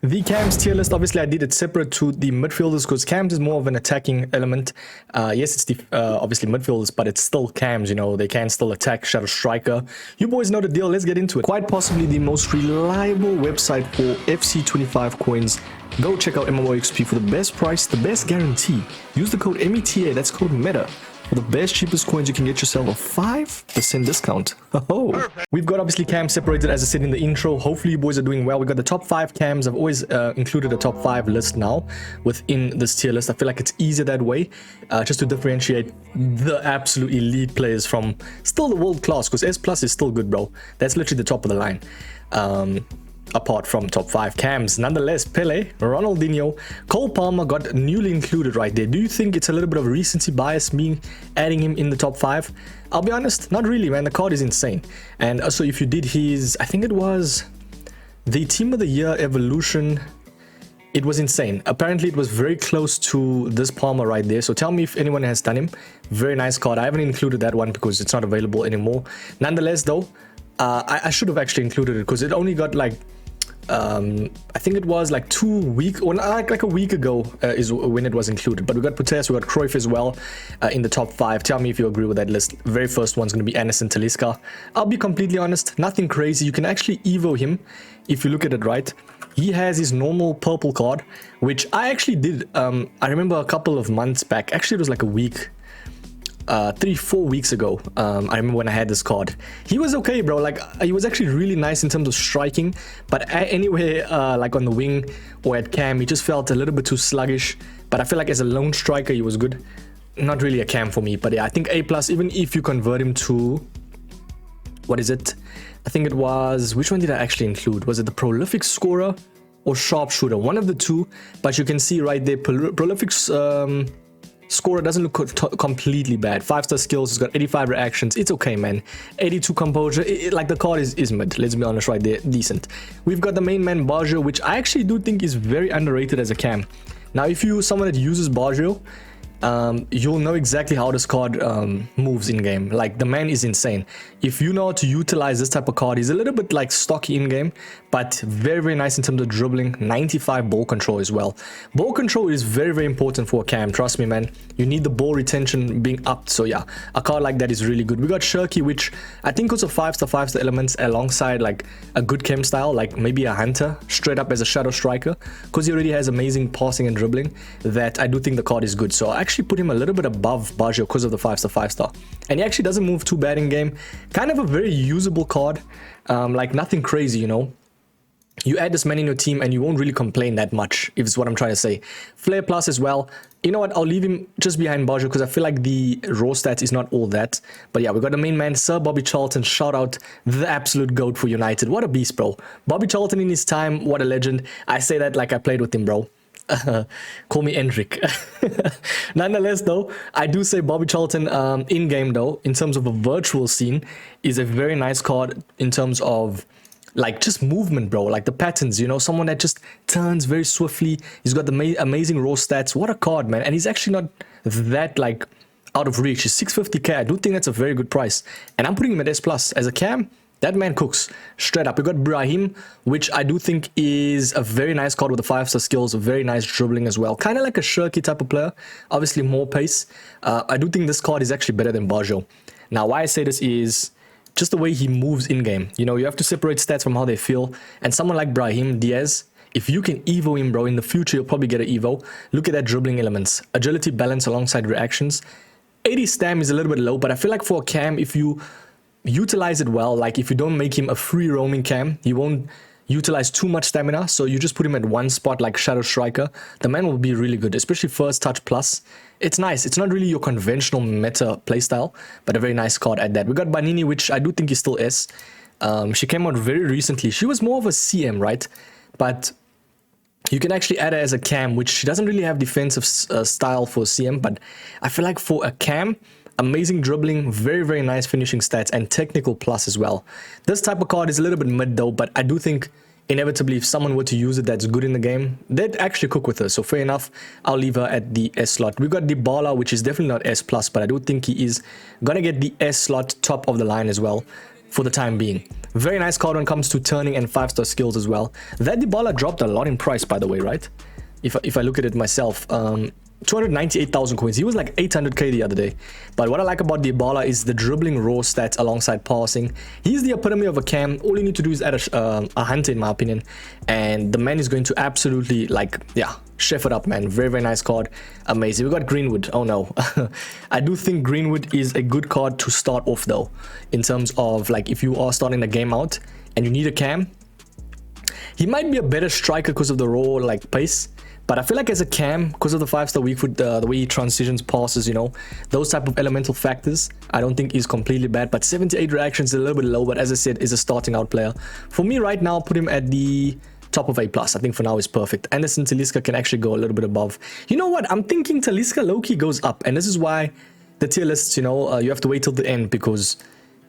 The cams tier list, obviously I did it separate to the midfielders because cams is more of an attacking element. Yes, it's the obviously midfielders, but it's still cams, you know, they can still attack. Shadow striker, you boys know the deal. Let's get into it. Quite possibly the most reliable website for FC25 coins. Go check out MMOXP for the best price, the best guarantee. Use the code META, that's code META, for the best cheapest coins. You can get yourself a 5% discount. Oh, we've got obviously cams separated as I said in the intro. Hopefully you boys are doing well. We got the top 5 cams. I've always included a top 5 list now within this tier list. I feel like it's easier that way, just to differentiate the absolute elite players from still the world class, because S plus is still good, bro. That's literally the top of the line. Apart from top 5 cams. Nonetheless, Pele, Ronaldinho, Cole Palmer got newly included right there. Do you think it's a little bit of recency bias me adding him in the top 5? I'll be honest, not really, man. The card is insane. And also if you did his, I think it was the team of the year evolution, it was insane. Apparently it was very close to this Palmer right there. So tell me if anyone has done him. Very nice card. I haven't included that one because it's not available anymore. Nonetheless though, I should have actually included it because it only got like I think it was like 2 weeks or like a week ago is when it was included. But we got Puteas, we got Cruyff as well in the top 5. Tell me if you agree with that list. Very first one's going to be Anderson Talisca. I'll be completely honest, nothing crazy. You can actually evo him if you look at it right. He has his normal purple card, which I actually did. I remember a couple of months back, actually it was like a week, 3-4 weeks ago. I remember when I had this card. He was okay, bro. Like he was actually really nice in terms of striking, but anywhere like on the wing or at cam, he just felt a little bit too sluggish. But I feel like as a lone striker he was good. Not really a cam for me, but yeah, I think A+, even if you convert him to, what is it, I think it was, which one did I actually include? Was it the prolific scorer or sharpshooter? One of the two. But you can see right there, prolific scorer doesn't look completely bad. 5-star skills, it's got 85 reactions. It's okay, man. 82 composure. Like the card is mid. Let's be honest, right there, decent. We've got the main man Baggio, which I actually do think is very underrated as a cam. Now, if you're someone that uses Baggio, you'll know exactly how this card moves in game. Like the man is insane. If you know how to utilize this type of card, he's a little bit like stocky in game, but very, very nice in terms of dribbling. 95 ball control as well. Ball control is very, very important for a cam. Trust me, man. You need the ball retention being upped. So yeah, a card like that is really good. We got Shirky, which I think also 5-star elements alongside like a good chem style, like maybe a hunter straight up as a shadow striker, because he already has amazing passing and dribbling. That I do think the card is good. So I actually put him a little bit above Baggio because of the 5-star. And he actually doesn't move too bad in game. Kind of a very usable card, like nothing crazy, you know. You add this man in your team and you won't really complain that much, if it's what I'm trying to say. Flair plus as well. You know what, I'll leave him just behind Baggio because I feel like the raw stats is not all that. But yeah, we got the main man, Sir Bobby Charlton. Shout out the absolute GOAT for United. What a beast, bro. Bobby Charlton in his time, what a legend. I say that like I played with him, bro. Call me Endrick. Nonetheless though, I do say Bobby Charlton in game though, in terms of a virtual scene, is a very nice card in terms of like just movement, bro. Like the patterns, you know, someone that just turns very swiftly. He's got the amazing raw stats. What a card, man. And he's actually not that like out of reach. He's 650k. I do think that's a very good price, and I'm putting him at S+. As a cam, that man cooks straight up. We got Brahim, which I do think is a very nice card with the 5-star skills, a very nice dribbling as well. Kind of like a Shirky type of player, obviously more pace. I do think this card is actually better than Baggio. Now, why I say this is just the way he moves in game. You know, you have to separate stats from how they feel. And someone like Brahim Diaz, if you can evo him, bro, in the future, you'll probably get an evo. Look at that dribbling elements, agility, balance alongside reactions. 80 stam is a little bit low, but I feel like for a cam, if you utilize it well, like if you don't make him a free roaming cam, he won't utilize too much stamina, so you just put him at one spot like shadow striker, the man will be really good, especially first touch plus. It's nice. It's not really your conventional meta playstyle, but a very nice card at that. We got Banini, which I do think is still S. She came out very recently. She was more of a CM, right? But you can actually add her as a cam, which she doesn't really have defensive style for CM, but I feel like for a cam, amazing dribbling, very, very nice finishing stats, and technical plus as well. This type of card is a little bit mid though, but I do think inevitably if someone were to use it that's good in the game, they'd actually cook with her. So fair enough, I'll leave her at the S slot. We got Dybala, which is definitely not S+, but I do think he is gonna get the S slot top of the line as well. for the time being. Very nice card when it comes to turning and 5-star skills as well. That Dybala dropped a lot in price, by the way, right? If I look at it myself, 298,000 coins. He was like 800k the other day. But what I like about Dybala is the dribbling raw stats alongside passing. He's the epitome of a cam. All you need to do is add a hunter, in my opinion, and the man is going to absolutely, like, yeah, chef it up, man. Very, very nice card. Amazing. We got Greenwood. Oh no. I do think Greenwood is a good card to start off though, in terms of, like, if you are starting the game out and you need a cam. He might be a better striker because of the raw, like, pace. But I feel like as a cam, because of the 5-star weak foot, the way he transitions, passes, you know, those type of elemental factors, I don't think is completely bad. But 78 reactions is a little bit low, but as I said, is a starting out player. For me right now, put him at the top of A+. I think for now is perfect. Anderson Talisca can actually go a little bit above. You know what? I'm thinking Talisca low-key goes up. And this is why the tier lists, you know, you have to wait till the end. Because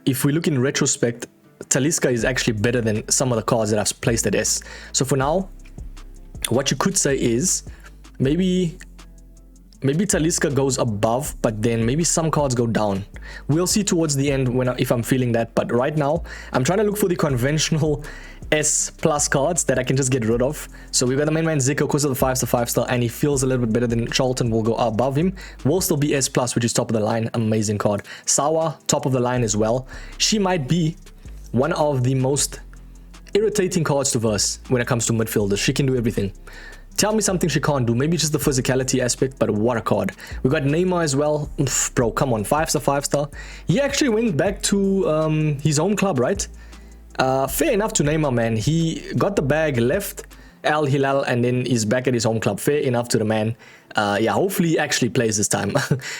if we look in retrospect, Talisca is actually better than some of the cards that I've placed at S. So for now, what you could say is maybe Talisca goes above, but then maybe some cards go down. We'll see towards the end if I'm feeling that. But right now, I'm trying to look for the conventional S+ cards that I can just get rid of. So we've got the main man Zico because of the 5-star, and he feels a little bit better than Charlton. Will go above him. Will still be S+, which is top of the line. Amazing card. Sawa, top of the line as well. She might be one of the most irritating cards to verse when it comes to midfielders. She can do everything. Tell me something she can't do. Maybe just the physicality aspect, but what a card. We got Neymar as well. Oof, bro, come on, 5-star. He actually went back to his home club, right? Fair enough to Neymar, man. He got the bag, left Al Hilal, and then is back at his home club. Fair enough to the man. Yeah, hopefully he actually plays this time.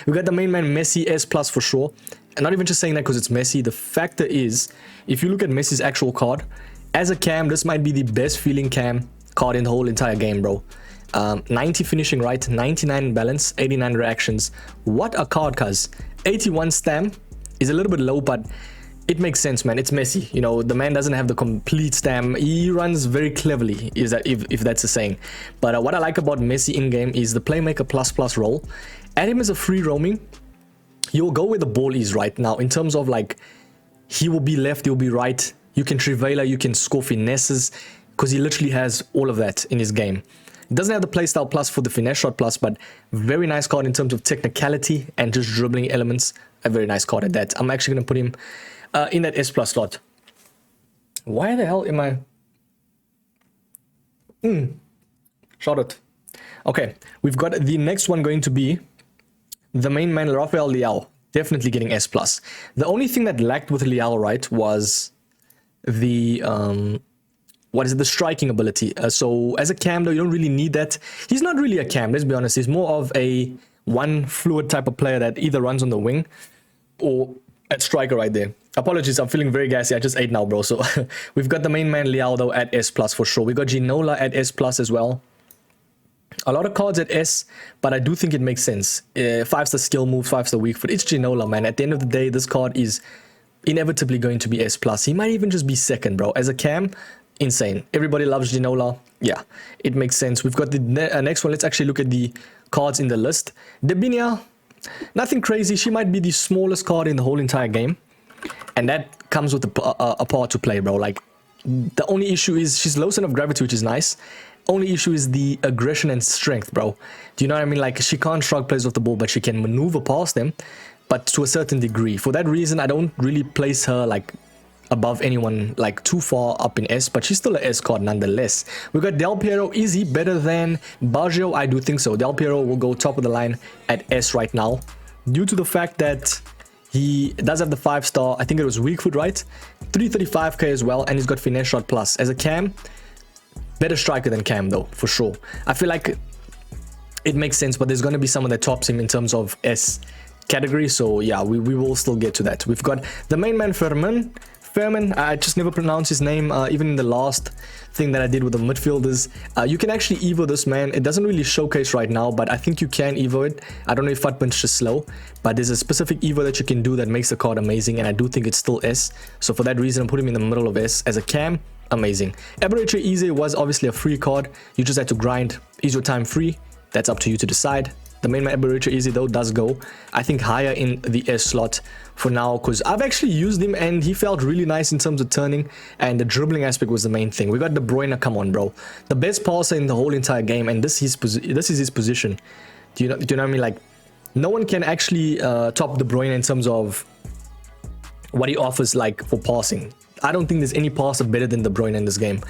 We got the main man Messi, S+ for sure. And not even just saying that because it's Messi. The factor is, if you look at Messi's actual card, as a cam, this might be the best feeling cam card in the whole entire game, bro. 90 finishing right, 99 balance, 89 reactions. What a card, cuz. 81 stam is a little bit low, but it makes sense, man. It's Messi. You know, the man doesn't have the complete stam. He runs very cleverly, is that if that's a saying. But what I like about Messi in-game is the playmaker plus role. Add him as a free roaming. He'll go where the ball is right now. In terms of, like, he will be left, he'll be right. You can Trivela, you can score finesses, because he literally has all of that in his game. He doesn't have the playstyle plus for the finesse shot plus, but very nice card in terms of technicality and just dribbling elements. A very nice card at that. I'm actually going to put him in that S+ slot. Why the hell am I... Shot it. Okay, we've got the next one going to be the main man, Rafael Leao. Definitely getting S+. The only thing that lacked with Leao, right, was the the striking ability. So as a cam though, you don't really need that. He's not really a cam, let's be honest. He's more of a one fluid type of player that either runs on the wing or at striker right there. Apologies, I'm feeling very gassy. I just ate now, bro. So we've got the main man Leao though at S+ for sure. We got Ginola at S+ as well. A lot of cards at S, but I do think it makes sense. 5-star skill moves, 5-star weak foot. It's Ginola, man. At the end of the day, this card is inevitably going to be S+. He might even just be second, bro. As a cam, insane. Everybody loves Ginola. Yeah, it makes sense. We've got the next one. Let's actually look at the cards in the list. Debinia, nothing crazy. She might be the smallest card in the whole entire game. And that comes with a part to play, bro. Like, the only issue is she's low center of gravity, which is nice. Only issue is the aggression and strength, bro. Do you know what I mean? Like, she can't shrug players off the ball, but she can maneuver past them, but to a certain degree. For that reason, I don't really place her, like, above anyone, like, too far up in S, but she's still an S card nonetheless. We got Del Piero. Is he better than Baggio? I do think so. Del Piero will go top of the line at S right now, due to the fact that he does have the 5-star. I think it was weak foot, right? 335k as well, and he's got finesse shot plus. As a cam, better striker than cam though, for sure. I feel like it makes sense, but there's going to be someone that tops him in terms of S category. So yeah, we will still get to that. We've got the main man Ferman. I just never pronounce his name, even in the last thing that I did with the midfielders. You can actually evo this, man. It doesn't really showcase right now, but I think you can evo it. I don't know if FUT Punch is slow, but there's a specific evo that you can do that makes the card amazing, and I do think it's still S. So for that reason, I'm putting him in the middle of S. As a cam, amazing. Eberechi Eze was obviously a free card. You just had to grind. Is your time free? That's up to you to decide. The main man Aberrator Easy though does go, I think, higher in the S slot for now, because I've actually used him and he felt really nice in terms of turning, and the dribbling aspect was the main thing. We got De Bruyne, come on bro, the best passer in the whole entire game, and this is his position. Do you know what I mean? Like, no one can actually top De Bruyne in terms of what he offers, like, for passing. I don't think there's any passer better than De Bruyne in this game,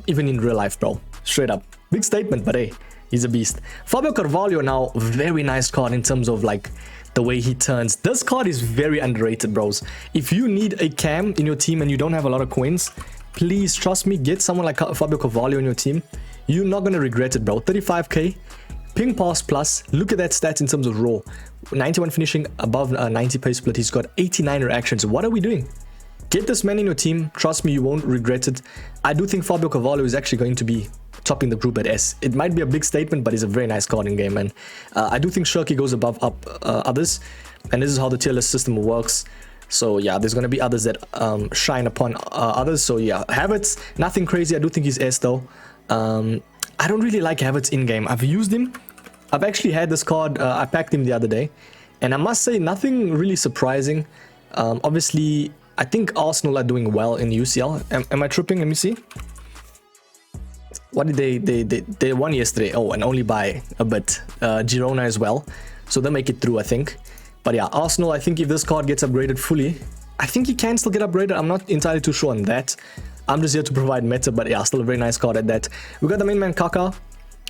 even in real life, bro. Straight up. Big statement, but hey, he's a beast. Fabio Carvalho now, very nice card in terms of like the way he turns. This card is very underrated, bros. If you need a cam in your team and you don't have a lot of coins, please trust me, get someone like Fabio Carvalho in your team. You're not gonna regret it, bro. 35k, ping pass plus. Look at that stats in terms of raw. 91 finishing, above 90 pace split. He's got 89 reactions. What are we doing? Get this man in your team. Trust me, you won't regret it. I do think Fabio Carvalho is actually going to be topping the group at S. It might be a big statement, but he's a very nice card in game, man. I do think Shirky goes above others, and this is how the tier list system works. So yeah, there's going to be others that shine upon others. So yeah, Havertz, nothing crazy. I do think he's S though. I don't really like Havertz in game. I've used him. I've actually had this card. I packed him the other day, and I must say nothing really surprising. Obviously, I think Arsenal are doing well in UCL. Am I tripping? Let me see. What did they won yesterday? Oh, and only by a bit. Girona as well, so they'll make it through, I think. But yeah, Arsenal, I think if this card gets upgraded fully, I think he can still get upgraded. I'm not entirely too sure on that. I'm just here to provide meta, but yeah, still a very nice card at that. We got the main man Kaka,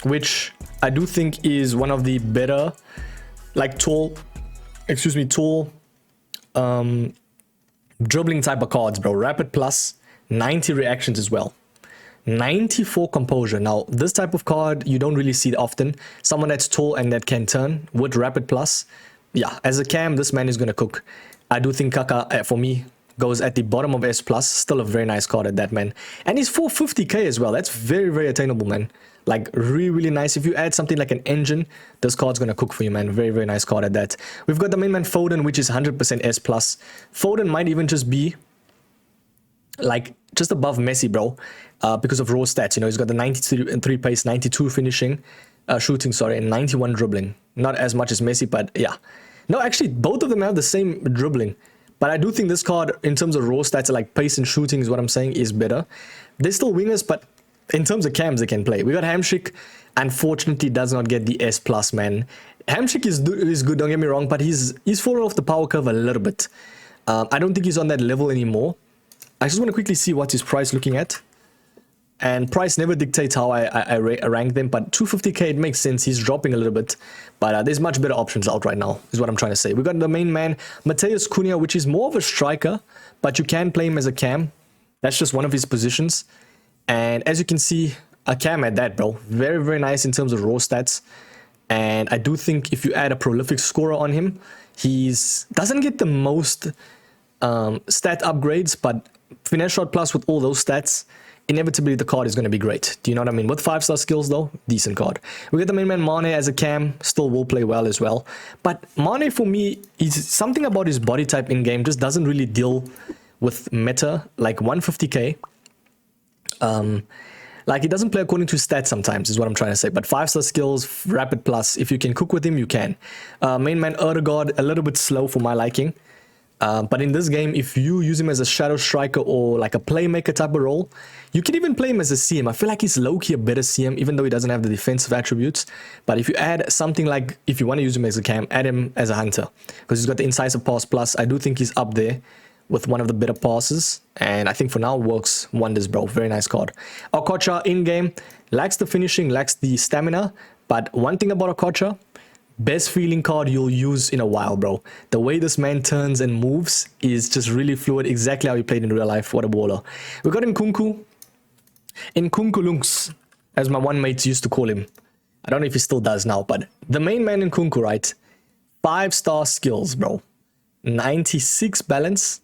which I do think is one of the better, like, tall dribbling type of cards, bro. Rapid plus, 90 reactions as well. 94 composure. Now, this type of card, you don't really see it often. Someone that's tall and that can turn with rapid plus. Yeah, as a cam, this man is going to cook. I do think Kaka, for me, goes at the bottom of S+. Still a very nice card at that, man. And he's 450k as well. That's very, very attainable, man. Like, really, really nice. If you add something like an engine, this card's going to cook for you, man. Very, very nice card at that. We've got the main man Foden, which is 100% S+. Foden might even just be, like, just above Messi, bro, because of raw stats. You know, he's got the 93 pace, 92 finishing, shooting, sorry, and 91 dribbling. Not as much as Messi, but yeah. No, actually, both of them have the same dribbling. But I do think this card, in terms of raw stats, like pace and shooting is what I'm saying, is better. They're still wingers, but in terms of cams, they can play. We got Hamsik, unfortunately, does not get the S+, man. Hamsik is good, don't get me wrong, but he's fallen off the power curve a little bit. I don't think he's on that level anymore. I just want to quickly see what's his price looking at. And price never dictates how I rank them, but 250k, it makes sense. He's dropping a little bit, but there's much better options out right now, is what I'm trying to say. We got the main man, Mateus Cunha, which is more of a striker, but you can play him as a cam. That's just one of his positions. And as you can see, a cam at that, bro. Very, very nice in terms of raw stats. And I do think if you add a prolific scorer on him, doesn't get the most stat upgrades, but finesse shot plus with all those stats, inevitably the card is going to be great. Do you know what I mean? With 5-star skills though, decent card. We get the main man Mane as a cam, still will play well as well. But Mane, for me, is something about his body type in game just doesn't really deal with meta. Like 150k, like he doesn't play according to stats sometimes, is what I'm trying to say. But 5-star skills, rapid plus, if you can cook with him, you can. Main man Erdegaard, a little bit slow for my liking. But in this game, if you use him as a shadow striker or like a playmaker type of role, you can even play him as a CM. I feel like he's low-key a better CM, even though he doesn't have the defensive attributes. But if you add something like, if you want to use him as a cam, add him as a hunter, because he's got the incisive pass plus. I do think he's up there with one of the better passes, and I think for now works wonders, bro. Very nice card. Okocha in-game lacks the finishing, lacks the stamina, but one thing about Okocha, best feeling card you'll use in a while, bro. The way this man turns and moves is just really fluid, exactly how he played in real life. What a baller. We got Nkunku. Nkunkulunks, as my one mate used to call him. I don't know if he still does now, but the main man Nkunku, right? 5-star skills, bro. 96 balance,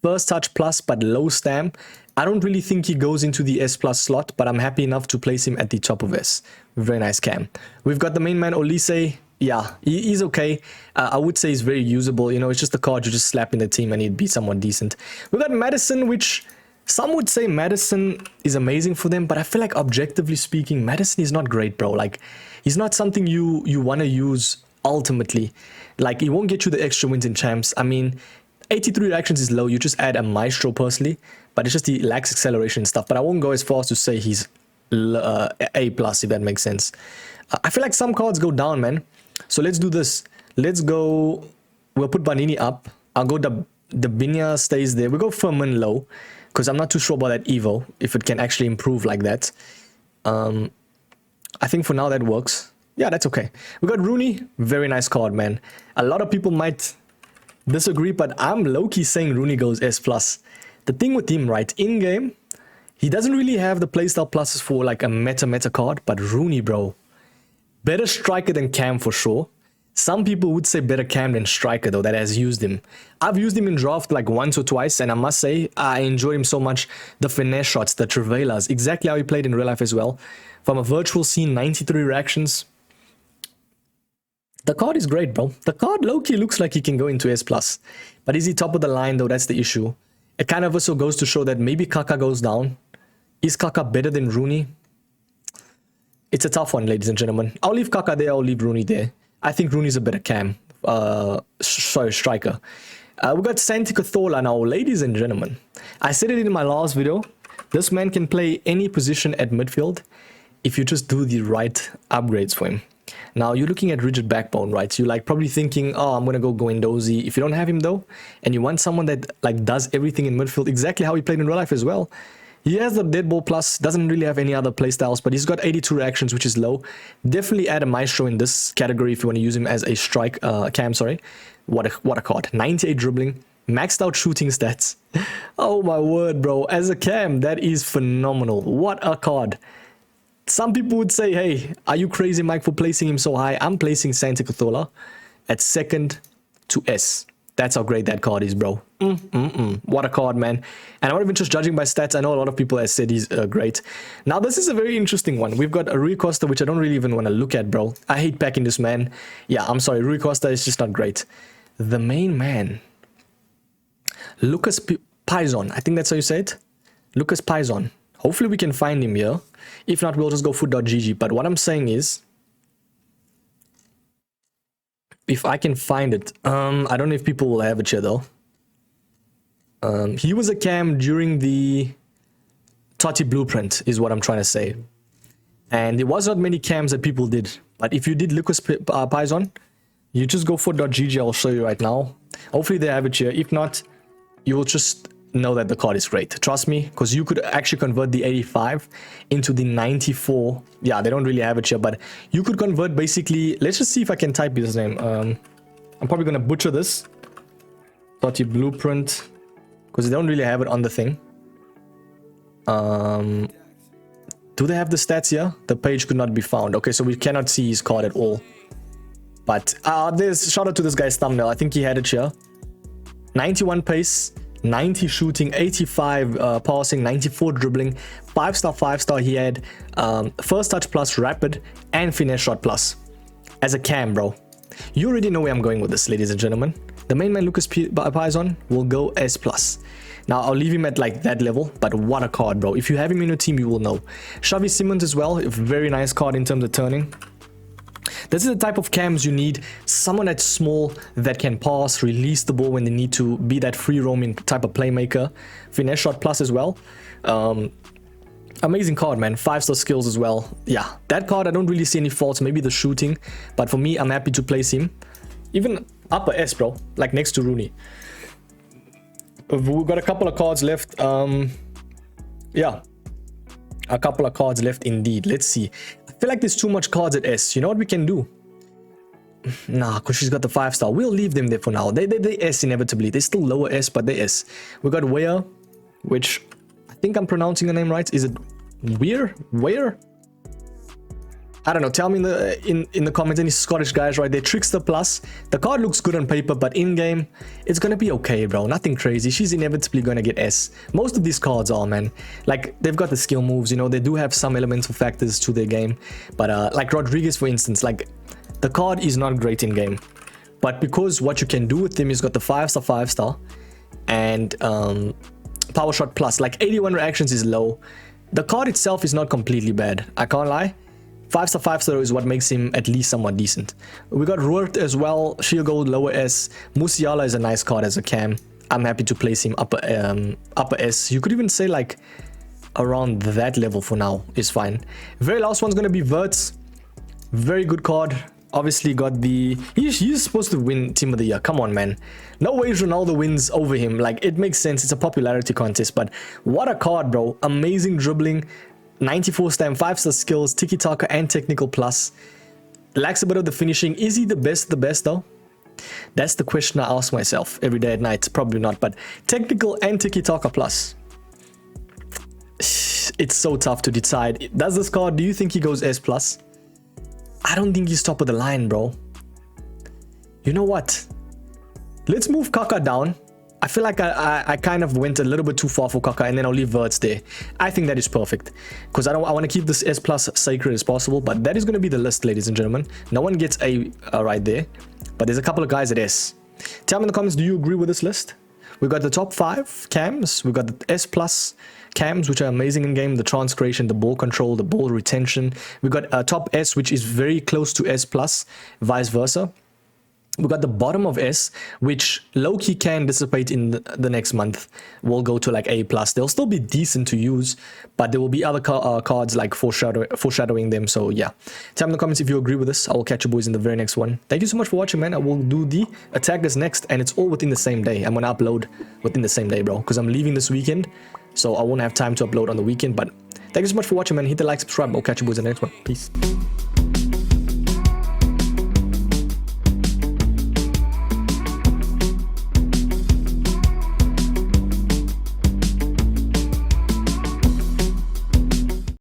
first touch plus, but low stam. I don't really think he goes into the S+ slot, but I'm happy enough to place him at the top of S. Very nice cam. We've got the main man Olise. Yeah, he's okay. I would say he's very usable. You know, it's just a card you just slap in the team and he'd be somewhat decent. We've got Madison, which Some would say Madison is amazing for them, but I feel like objectively speaking, Madison is not great, bro. Like, he's not something you want to use ultimately. Like, he won't get you the extra wins in champs. I mean, 83 reactions is low. You just add a maestro personally, but it's just he lacks acceleration and stuff. But I won't go as far as to say he's A plus, if that makes sense. I feel like some cards go down, man. So let's do this. Let's go. We'll put Banini up. I'll go the Binya stays there. We'll go Furman low, because I'm not too sure about that Evo, if it can actually improve like that. I think for now that works. Yeah, that's okay. We got Rooney. Very nice card, man. A lot of people might disagree, but I'm low-key saying Rooney goes S+. The thing with him, right, in-game, he doesn't really have the playstyle pluses for like a meta card, but Rooney, bro, better striker than Cam for sure. Some people would say better Cam than striker, though, that has used him. I've used him in draft like once or twice, and I must say, I enjoyed him so much. The finesse shots, the Trevelas, exactly how he played in real life as well. From a virtual scene, 93 reactions. The card is great, bro. The card low-key looks like he can go into S+. But is he top of the line, though? That's the issue. It kind of also goes to show that maybe Kaka goes down. Is Kaka better than Rooney? It's a tough one, ladies and gentlemen. I'll leave Kaka there, I'll leave Rooney there. I think Rooney's a better Cam. Striker. We got Santi Cazorla now, ladies and gentlemen. I said it in my last video. This man can play any position at midfield if you just do the right upgrades for him. Now, you're looking at rigid backbone, right? So you're like probably thinking, oh, I'm going to go Guendouzi. If you don't have him, though, and you want someone that like does everything in midfield exactly how he played in real life as well. He has the dead ball plus, doesn't really have any other playstyles, but he's got 82 reactions, which is low. Definitely add a maestro in this category if you want to use him as a strike cam, sorry. What a card. 98 dribbling, maxed out shooting stats. Oh my word, bro. As a cam, that is phenomenal. What a card. Some people would say, hey, are you crazy, Mike, for placing him so high? I'm placing Santi Cazorla at second to S. That's how great that card is, bro. What a card, man. And I'm not even just judging by stats. I know a lot of people have said he's great. Now, this is a very interesting one. We've got a Rui Costa, which I don't really even want to look at, bro. I hate packing this man. Yeah, I'm sorry. Rui Costa is just not great. The main man. Lucas Pizon. I think that's how you say it. Lucas Pizon. Hopefully we can find him here. If not, we'll just go FUT.gg. But what I'm saying is, if I can find it, I don't know if people will have it here though. He was a cam during the Totti blueprint, is what I'm trying to say. And there was not many cams that people did. But if you did Lucas Pizon, you just go FUT.gg. I'll show you right now. Hopefully they have it here. If not, you will just know that the card is great. Trust me, because you could actually convert the 85 into the 94. Yeah, they don't really have it here, but you could convert basically. Let's just see if I can type his name. I'm probably gonna butcher this. Totti blueprint, because they don't really have it on the thing. Do they have the stats here? The page could not be found. Okay, so we cannot see his card at all. But there's shout out to this guy's thumbnail. I think he had it here. 91 pace, 90 shooting, 85 passing, 94 dribbling, 5-star, 5-star. He had first touch plus, rapid, and finesse shot plus. As a cam, bro. You already know where I'm going with this, ladies and gentlemen. The main man, Lucas Pizon, will go S+. Now, I'll leave him at like that level, but what a card, bro. If you have him in your team, you will know. Xavi Simons as well, a very nice card in terms of turning. This is the type of cams you need. Someone that's small, that can pass, release the ball when they need to, be that free roaming type of playmaker. Finesse shot plus as well. Amazing card, man. 5-star skills as well. Yeah, that card, I don't really see any faults. Maybe the shooting, but for me, I'm happy to place him. Even upper S, bro, like next to Rooney. We've got a couple of cards left. Yeah, a couple of cards left indeed. Let's see. I feel like there's too much cards at S. You know what we can do? Nah, because she's got the 5-star. We'll leave them there for now. They S inevitably. They're still lower S, but they S. We got Weir, which I think I'm pronouncing the name right. Is it Weir? Weir? I don't know. Tell me in the comments, any Scottish guys right there. Trickster plus. The card looks good on paper, but in game, it's gonna be okay, bro. Nothing crazy. She's inevitably gonna get S. Most of these cards are, man. Like, they've got the skill moves, you know. They do have some elemental factors to their game, but like Rodriguez, for instance, like the card is not great in game, but because what you can do with him is got the 5-star, 5-star, and Power Shot Plus. Like 81 reactions is low. The card itself is not completely bad, I can't lie. 5-star 5-star is what makes him at least somewhat decent. We got Roert as well, Shield Gold, lower S. Musiala is a nice card as a cam. I'm happy to place him upper S. You could even say like around that level for now is fine. Very last one's gonna be Verts. Very good card. Obviously got the... He's supposed to win Team of the Year. Come on, man. No way Ronaldo wins over him. Like, it makes sense. It's a popularity contest, but what a card, bro. Amazing dribbling. 94 stamp, 5-star skills, tiki-taka and technical plus. Lacks a bit of the finishing. Is he the best though? That's the question I ask myself every day at night. Probably not, but technical and tiki-taka plus. It's so tough to decide. Does this card, do you think he goes S plus? I don't think he's top of the line, bro. You know what? Let's move Kaka down. I feel like I kind of went a little bit too far for Kaka, and then I'll leave Verts there. I think that is perfect because I want to keep this S plus sacred as possible, but that is going to be the list, ladies and gentlemen. No one gets A right there, but there's a couple of guys at S. Tell me in the comments, do you agree with this list? We got the top 5 cams. We got the S plus cams, which are amazing in game. The trance creation, the ball control, the ball retention. We got a top S, which is very close to S plus, vice versa. We got the bottom of S, which low-key can dissipate in the next month. We'll go to like A plus. They'll still be decent to use, but there will be other cards like foreshadowing them. So yeah, tell me in the comments if you agree with this. I will catch you boys in the very next one. Thank you so much for watching, man. I will do the attackers next, and it's all within the same day. I'm gonna upload within the same day, bro, because I'm leaving this weekend, so I won't have time to upload on the weekend. But thank you so much for watching, man. Hit the like, subscribe. I'll catch you boys in the next one. Peace.